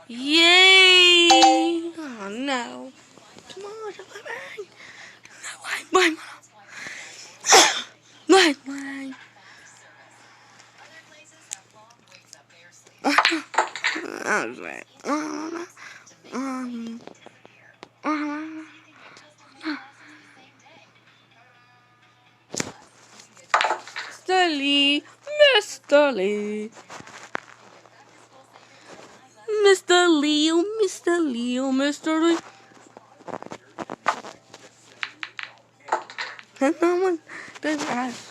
Yay! Oh no. Come on, bang. Bang. Bang. Bang. I was like, Mr. Lee, Mr. Lee. Mr. Leo, Mr. Leo, Mr. Lee. And no one does ask.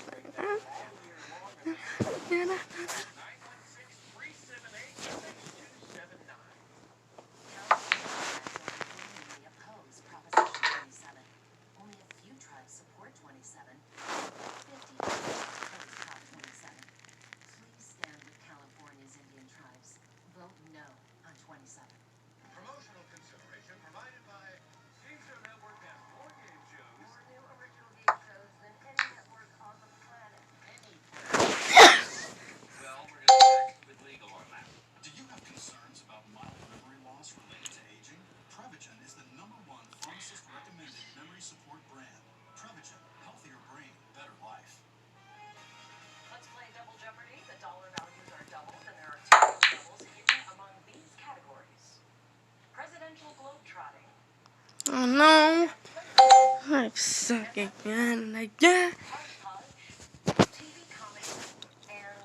Promotional consideration provided by Caesar Network has more game shows. More new original game shows than any network on the planet. Well, we're going to check with legal on that. Do you have concerns about mild memory loss related to aging? Prevagen is the #1 pharmacist-recommended memory support brand. Prevagen, healthier brain, better life. Let's play Double Jeopardy. The dollar values are doubled, and there are two doubles hidden among these categories. Presidential globetrotting. Oh no. I suck again and again. Hodgepodge, TV comedy, and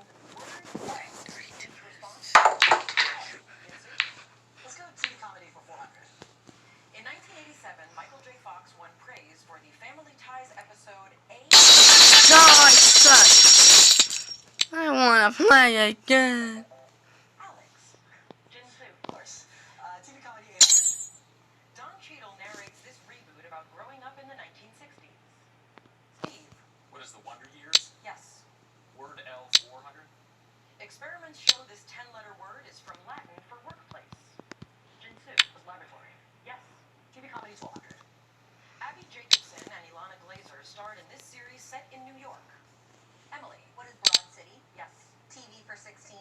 words in response. Let's go TV comedy for 400. In 1987, Michael J. Fox won praise for the Family Ties episode A. No, I suck. I wanna play again. Alex. Jinsu. Of course. TV comedy is... Don Cheadle narrates this reboot about growing up in the 1960s. Steve. What is the Wonder Years? Yes. Word L 400? Experiments show this 10-letter word is from Latin for workplace. Jinsu. Laboratory. Yes. TV comedy is 400. Abby Jacobson and Ilana Glazer starred in this series set in New York. Emily. What is Broad City? Yes. TV for 16.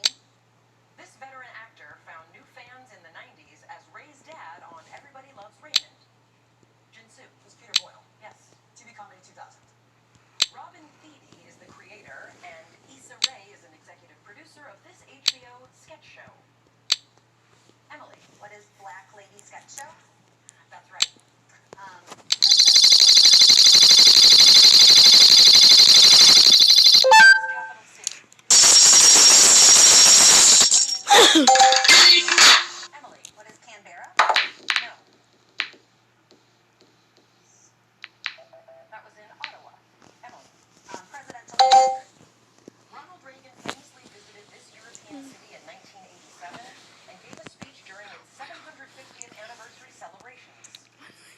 This veteran actor found new fans in the 90s as Ray's dad on Everybody Loves Raymond. Jinsu. It's Peter Boyle. Yes. TV comedy 2000. Robin Thede is the creator, and Issa Rae is an executive producer of this HBO sketch show. Emily. What is Black Lady Sketch Show? That's right. Capital City. Emily. What is Canberra? No. That was in Ottawa. Emily. Presidential district. Ronald Reagan famously visited this European city in 1987 and gave a speech during its 750th anniversary celebrations.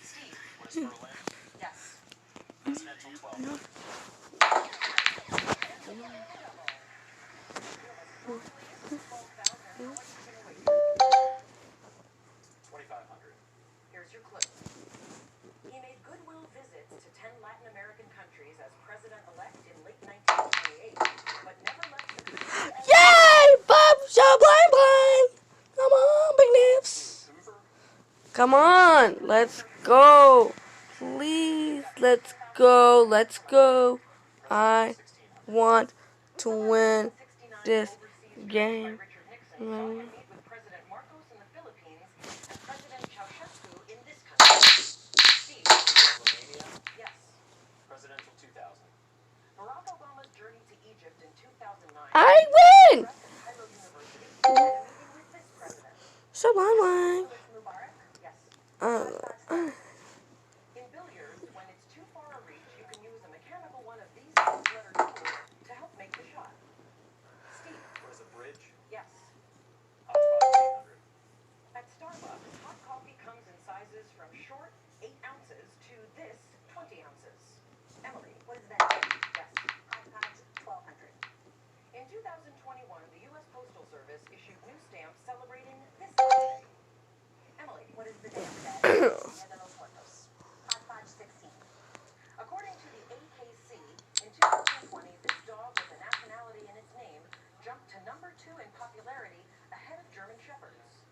Steve. What is Berlin? Yes. Presidential 12. Here's your clue. He made goodwill visits to 10 Latin American countries as president-elect in late 1928, but never left the country. Yay! Bob, show, bling, bling. Come on, big nips. Come on, let's go. Please, let's go. Let's go. I want to win this game. Richard Nixon saw him meet with President Marcos in the Philippines and President Ceausescu in this country. Steve. Romania? Yes. Presidential 2000. Barack Obama's journey to Egypt in 2009. I win. At Cairo University and a meeting with this president. So bling, Who is Mubarak? Yes. bling. In billiards, when it's too far a reach, you can use a mechanical one of these six-letter tools to help make the shot. Steve. What is a bridge? Yes. Hodgepodge 800. At Starbucks, hot coffee comes in sizes from short 8 ounces to this 20 ounces. Emily. What is Venti? Yes. Hodgepodge 1200. In 2021, the U.S. Postal Service issued new stamps celebrating this holiday. Emily. What is the Day of the Dead? Dia de los Muertos. Hodgepodge 16. According to the AKC, in 2020, this dog with a nationality in its name jumped to number 2 in popularity ahead of German Shepherds.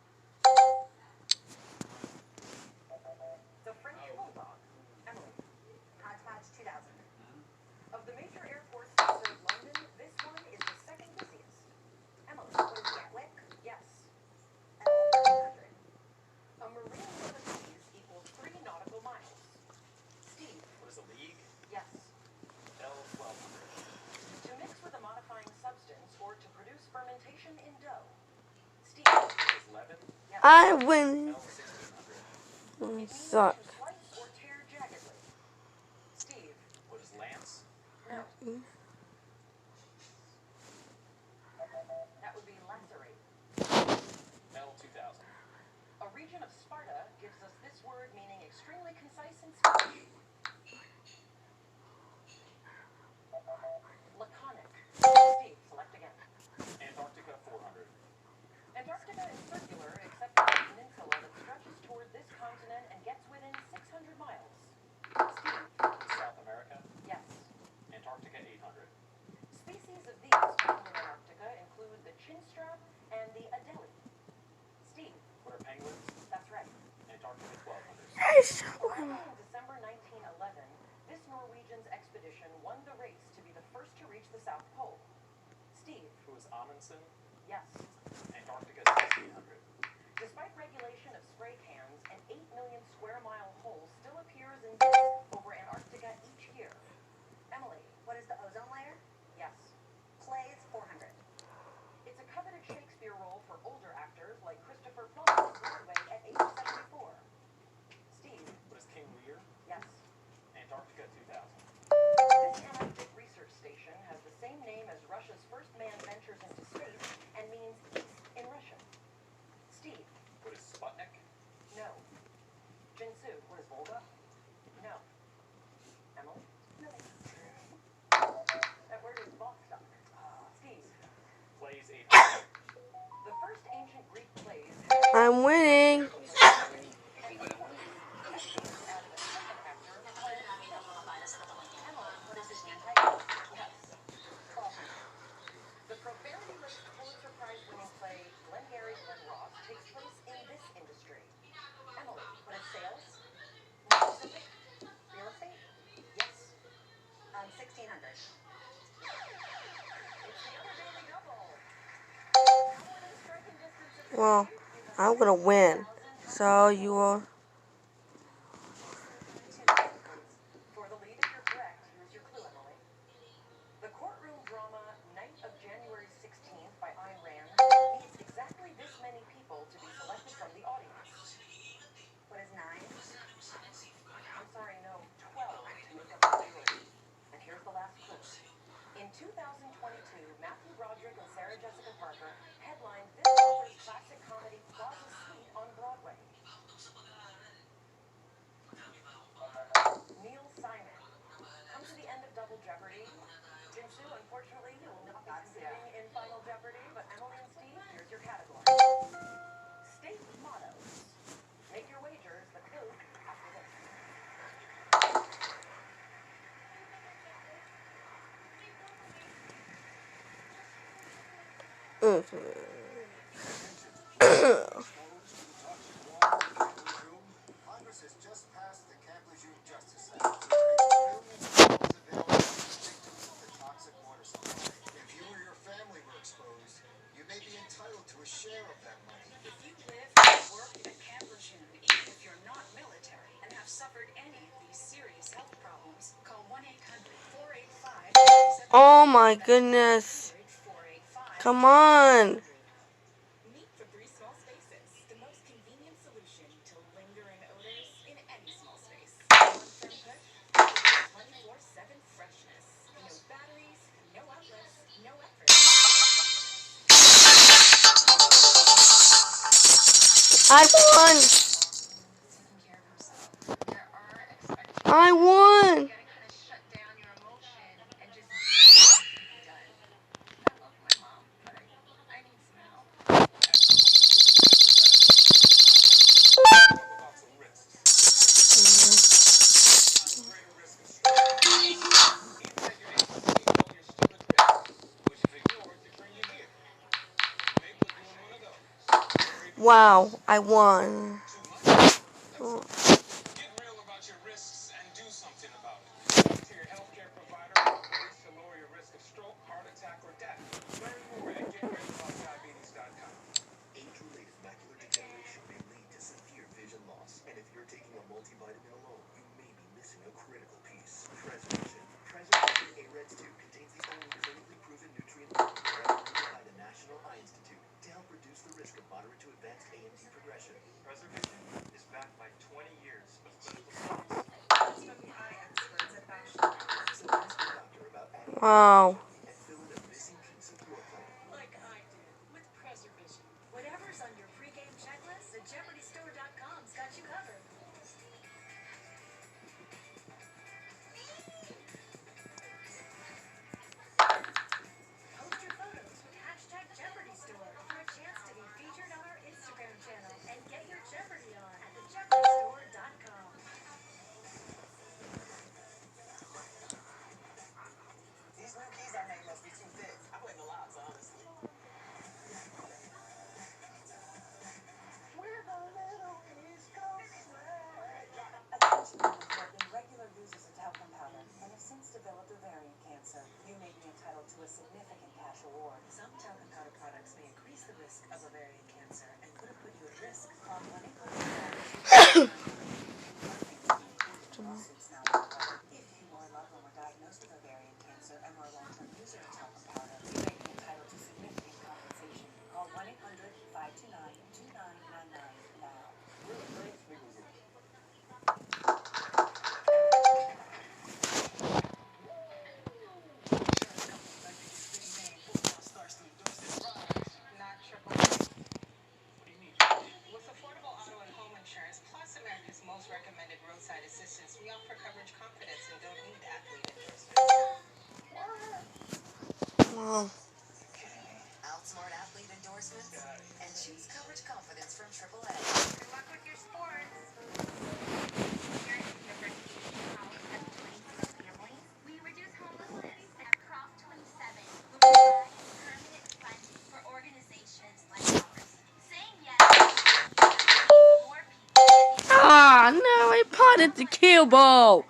I win. Suck. To slice or tear jaggedly. Steve. What is Lance? No. That would be lacerate. Mel 2000. A region of Sparta gives us this word meaning extremely concise in speech. Laconic. Steve, select again. Antarctica 400. Antarctica is circular except for a peninsula that stretches toward this continent and gets within 600 miles. Steve. South America. Yes. Antarctica 800. Species of these found in Antarctica include the chinstrap and the adelie. Steve. What are penguins? That's right. Antarctica 1200. Arriving in December 1911, this Norwegian's expedition won the race to be the first to reach the South Pole. Steve. Who is Amundsen? Yes. Antarctica 1600. Despite regulation of spray cans, an 8 million square mile hole still appears in disc over Antarctica each year. Emily. What is the ozone layer? Yes. Plays 400. It's a coveted Shakespeare role for older actors like Christopher Plummer on Broadway at age 74. Steve. What is King Lear? Yes. Antarctica 2000. This Antarctic research station has the same name as Russia's first man ventures into space and means east in Russian. Steve. What is Sputnik? No. Jinsu. What is Volga? No. Emily? Nothing. That word is Vostok. Steve. Plays 800. The first ancient Greek plays I'm winning. The profanity-laced Pulitzer Prize-winning play Glengarry Glen Ross takes place in this industry. Emily, what is sales? No specific? Real estate? Yes. 1600. It's the other daily double. Now within striking distance of Well, I'm gonna win. So you will. For the lead, if you're correct, here's your clue, Emily. The courtroom drama Night of January 16th by Ayn Rand needs exactly this many people to be selected from the audience. What is 9? I'm sorry, no, 12 to make up the majority. And here's the last clue. In 2022, Matthew Broderick and Sarah Jessica Parker headlined this author's classic comedy Plaza Suite on Broadway. Neil Simon. Come to the end of Double Jeopardy. Jinsu, unfortunately, you will not be competing in Final Jeopardy, but Emily and Steve, here's your category. State mottos. Make your wagers, the clue after this. Congress has just passed the Camp Lejeune Justice Act to create billions of dollars available to victims of the toxic water supply. If you or your family were exposed, you may be entitled to a share of that money. If you live or work at Camp Lejeune, even if you're not military and have suffered any of these serious health problems, call 1-800-485-3700. Oh my goodness. 485. Come on. Meet Febreze Small Spaces, the most convenient solution to lingering odors in any small space. One firm push, 24/7 freshness. No batteries, no outlets, no effort. I won. Taking care of himself. There are expectations. I won. You gotta kind of shut down your emotion and just be done. I love my mom, but I need some help. About some risks. Greater risk of stroke. Even at your age, you know you're still at risk, which is ignored to bring you here. Maybe we're doing one of those. Wow, I won. Too much? Get real about your risks and do something about it. Talk to your healthcare provider about ways to lower your risk of stroke, heart attack, or death. Learn more at getrealboutdiabetes.com. Age-related macular degeneration may lead to severe vision loss, and if you're taking a multivitamin alone, you may be missing a critical piece. Preservation. Preservation A-Reds 2 contains the only clinically proven nutrient recommended by the National Eye Institute to help reduce the risk of moderate to advanced AMD progression. Wow. and fill in a missing piece of your plan. Like I did with Preservision. Whatever's on your pregame checklist, the JeopardyStore.com's got you covered. Post your photos with #JeopardyStore for a chance to be featured on our Instagram channel and get your Jeopardy on at theJeopardyStore.com. These new keys I made must be too thick. I put in the locks, honestly. We're the little East Coast swag. Attention women who have been regular users of talcum powder and have since developed ovarian cancer. You may be entitled to a significant cash award. Some talcum powder products may increase the risk of ovarian cancer and could have put you at risk. Call 1-800-299-9999 lawsuits now. If you or a loved one were diagnosed with ovarian cancer and were a long-term user of talcum powder, you may be entitled to significant compensation. Call 1-800-529-2999 now. We're a nice legal group. Not AAA. With affordable auto and home insurance, plus America's most recommended roadside assistance, we offer coverage confidence and don't need athlete endorsements. Wow. Outsmart athlete endorsements and choose coverage confidence from AAA. Good luck with your sports. Here at University College of Twin Cities Families, we reduce homelessness at Prop 27, who provides permanent funding for organizations like ours. Saying yes means more people. Ah, no, I potted the cue ball.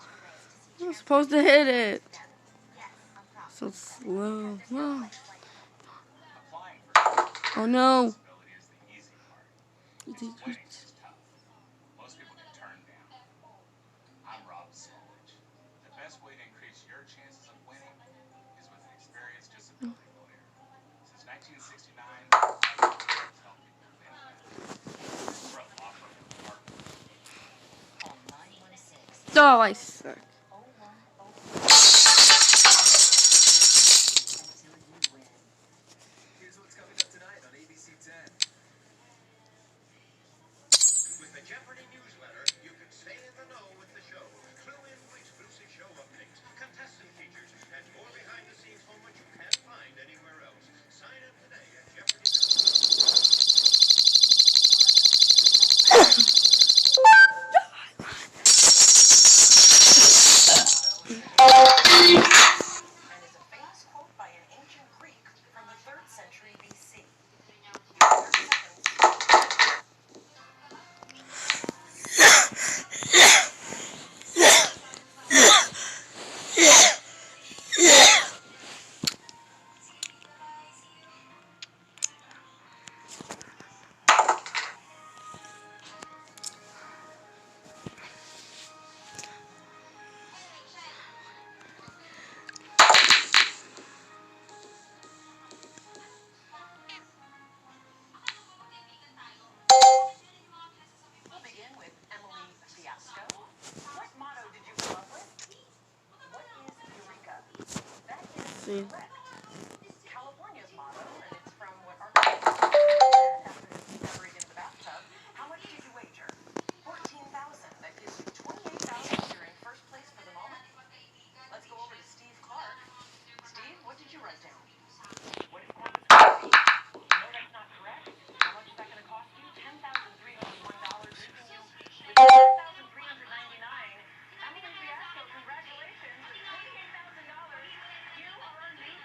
I was supposed to hit it. Yes, on Prop So 27. slow. Wow. Applying for Oh no. disability is the easy part. Winning is tough. Most people get turned down. I'm Rob Smolage. The best way to increase your chances of winning is with an experienced disability lawyer. Since 1969, has helped people win better. We're a law firm with partners. Call 916. Oh, I suck. 0101 until you win. Here's what's coming up tonight on ABC 10. With the Jeopardy newsletter, you can stay in the know with the show. Clue in for exclusive show updates, contestant features, and more behind-the-scenes moments you can't find anywhere else. Sign up today at Jeopardy.com. And is a famous quote by an ancient Greek from the 3rd century BC. 30 seconds. We'll begin with Emily Fiasco. What motto did you come up with? What is Eureka? That is See. correct. California's motto, and it's from what architect said after his discovery in the bathtub. How much did you wager? 14,000. That gives you 28,000. You're in first place for the moment. Let's go over to Steve Clark. Steve, what did you write down? What is Corpus Christi? No, that's not correct. How much is that going to cost you? $10,301, leaving you with $10,399. Emily Fiasco, congratulations with $28,000. You are a new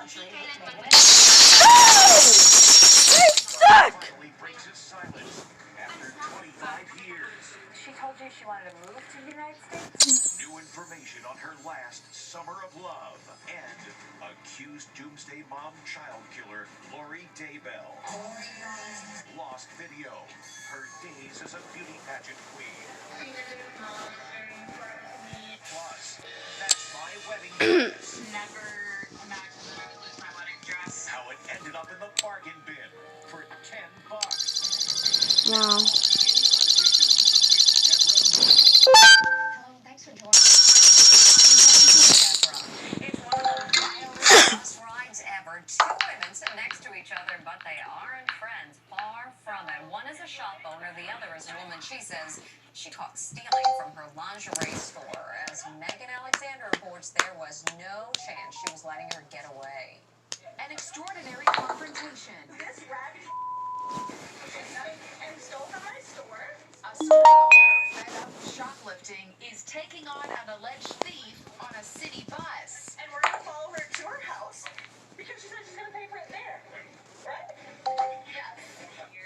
lingerie made No! They suck! Finally breaks its silence after 25 years. She told you she wanted to move to the United States? New information on her last summer of love and accused doomsday mom child killer Lori Daybell. Lost video. Her days as a beauty pageant queen. Plus, that's my wedding dress. Never imagined that I would lose my wedding dress. How it ended up in the bargain bin for $10. Wow. Hello, thanks for joining us. It's one of the wildest bus rides ever. Two women sit next to each other, but they aren't friends. Far from it. One is a shop owner, the other is a woman she says she caught stealing from her lingerie store. As Megan Alexander reports, there was no chance she was letting her get away. An extraordinary confrontation. This raggedy and stole from my store. A store owner fed up with shoplifting is taking on an alleged thief on a city bus. And we're gonna follow her to her house because she said she's gonna pay for it there. Right? Yes.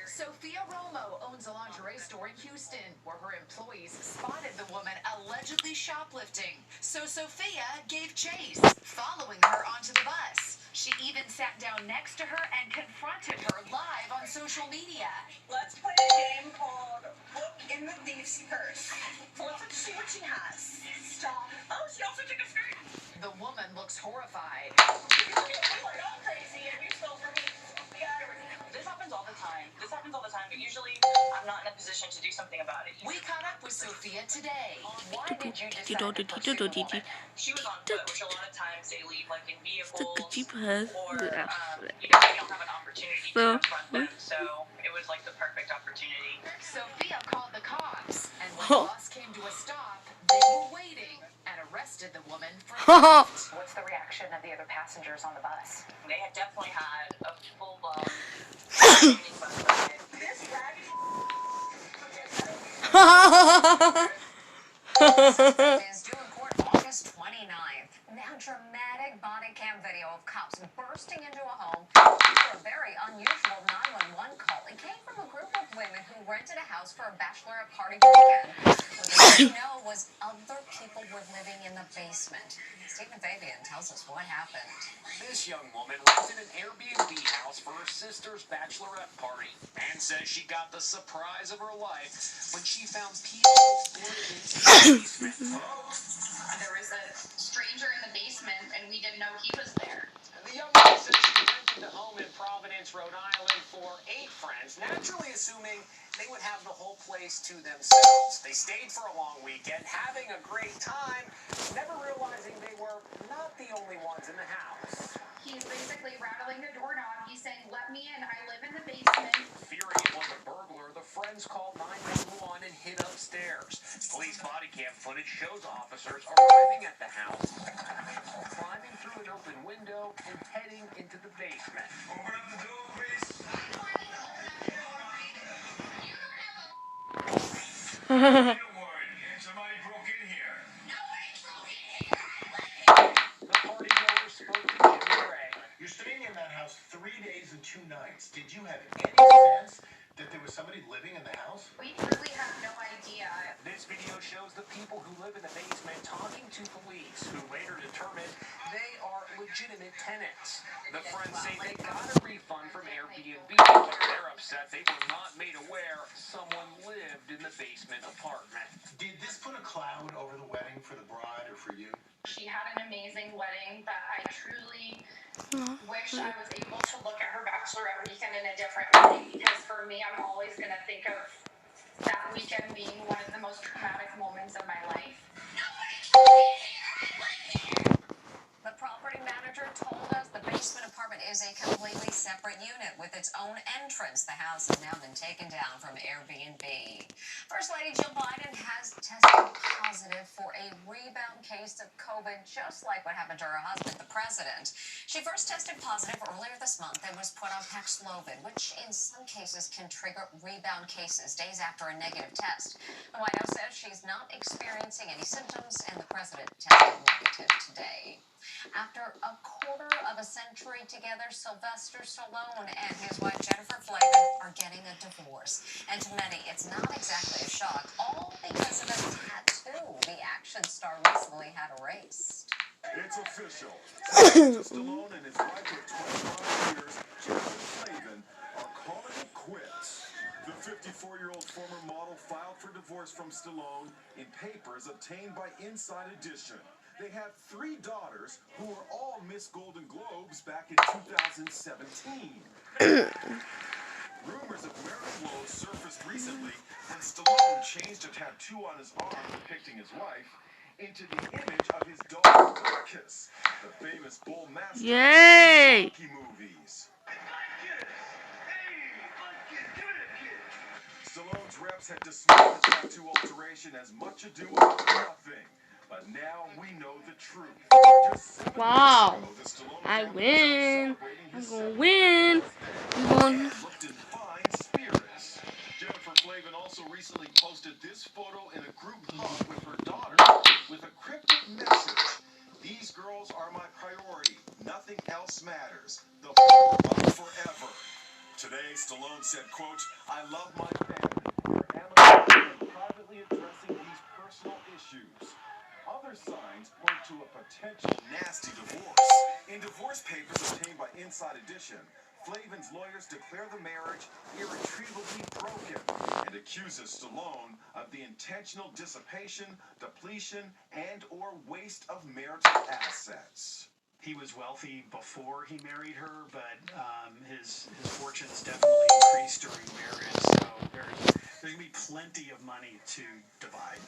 Sophia Romo owns a lingerie store in Houston where her employees spotted the woman allegedly shoplifting. So Sophia gave chase, following her onto the bus. She even sat down next to her and confronted her live on social media. Let's play a game called Look in the Thief's Purse. Let's see what she has. Stop. Oh, she also took a skirt. The woman looks horrified. You look at me like I'm crazy and you stole from me. This happens all the time. But usually I'm not in a position to do something about it. We caught up with Sophia today. Why did you decide to pursue the woman? She was on foot, which a lot of times they leave like in vehicles, or they don't have an opportunity to confront them. So it was like the perfect opportunity. Sophia called the cops, and when the bus came to a stop, they were waiting and arrested the woman for theft. What's the reaction of the other passengers on the bus? They had definitely had a full-blown this raggedy is due in court August 29th. Now, dramatic body cam video of cops bursting into a home after a very unusual 911 call. It came from a group of women who rented a house for a bachelorette party weekend. What they didn't know was other people were living in the basement. Stephen Fabian tells us what happened. This young woman rented an Airbnb house for her sister's bachelorette party and says she got the surprise of her life when she found people living in the basement. There was a stranger in the basement, and we didn't know he was there. And the young woman says she rented the home in Providence, Rhode Island for 8 friends, naturally assuming they would have the whole place to themselves. They stayed for a long weekend, having a great time, never realizing they were not the only ones in the house. He's basically rattling the doorknob. He's saying, "Let me in. I live in the basement." Fearing it was a burglar, the friends called 911 and hid upstairs. Police body cam footage shows officers arriving at the house, climbing through an open window and heading into the basement. Open up the door, please. Somebody broke in here. The party goers spoke to Jimmy Ray. You're staying in that house 3 days and 2 nights. Did you have any sense that there was somebody living in the house? We really have no idea. This video shows the people who live in the basement talking to police, who later determined they are legitimate tenants. The friends say they got a refund from Airbnb, but they're upset they were not made aware someone lived in the basement apartment. Did this put a cloud over the wedding for the bride or for you? She had an amazing wedding, but I truly wish I was able to look at her bachelorette weekend in a different way, because for me, I'm always going to think of that weekend being one of the most traumatic moments of my life. The property manager told us the basement apartment is a completely separate unit with its own entrance. The house has now been taken down from Airbnb. First Lady Jill Biden has tested positive for a rebound case of COVID, just like what happened to her husband, the president. She first tested positive earlier this month and was put on Paxlovid, which in some cases can trigger rebound cases days after a negative test. The White House says she's not experiencing any symptoms, and the president tested negative today. After a quarter of a century together, Sylvester Stallone and his wife Jennifer Flavin are getting a divorce. And to many, it's not exactly a shock, all because of a tattoo the action star recently had erased. It's official. Sylvester Stallone and his wife of 25 years, Jennifer Flavin, are calling it quits. The 54-year-old former model filed for divorce from Stallone in papers obtained by Inside Edition. They have 3 daughters who were all Miss Golden Globes back in 2017. Rumors of marital woes surfaced recently when Stallone changed a tattoo on his arm depicting his wife into the image of his dog Marcus, the famous bull mastiff Yay! from the Rocky movies. Stallone's reps had dismissed the tattoo alteration as much ado about nothing. But now we know the truth. Wow. I win. I'm gonna win. I'm going. Looked in fine spirits. Jennifer Flavin also recently posted this photo in a group hug with her daughter with a cryptic message. These girls are my priority. Nothing else matters. The four are forever. Today, Stallone said, quote, I love my family. They're amicable and privately addressing these personal issues. Other signs point to a potential nasty divorce. In divorce papers obtained by Inside Edition, Flavin's lawyers declare the marriage irretrievably broken and accuses Stallone of the intentional dissipation, depletion, and or waste of marital assets. He was wealthy before he married her, but his fortunes definitely increased during marriage, so there's going to be plenty of money to divide.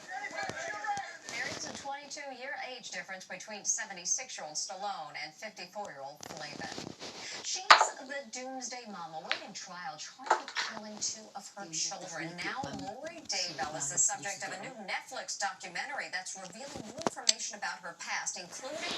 There is a 22-year age difference between 76-year-old Stallone and 54-year-old Flavin. She's the doomsday mom awaiting trial charged with killing 2 of her children. Now Lori Daybell is the subject of a new Netflix documentary that's revealing new information about her past, including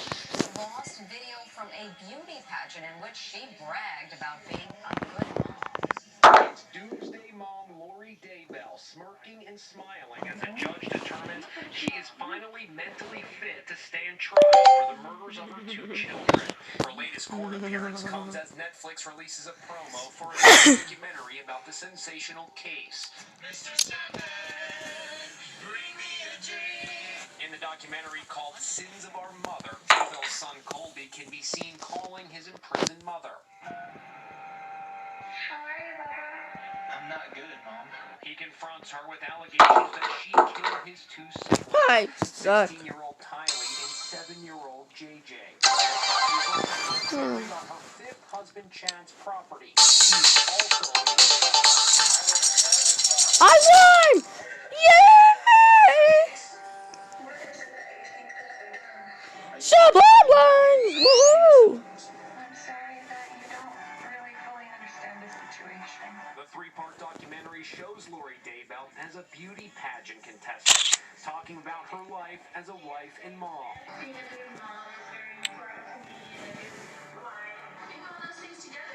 lost video from a beauty pageant in which she bragged about being a good mom. It's doomsday mom Lori Daybell smirking and smiling as a judge determines she is finally mentally fit to stand trial for the murders of her 2 children. Her latest court appearance comes as Netflix releases a promo for a new documentary about the sensational case. In the documentary called Sins of Our Mother, Daybell's son Colby can be seen calling his imprisoned mother. I'm not good, Mom. He confronts her with allegations that she killed his 2 siblings, I suck. 16-year-old Tylee and 7-year-old JJ. On her 5th husband Chad's property. He's also in the I won! Yay! Sublime! Woohoo! The 3-part documentary shows Lori Daybell as a beauty pageant contestant, talking about her life as a wife and mom. Being a good mom is very important to me. Why? Being all those things together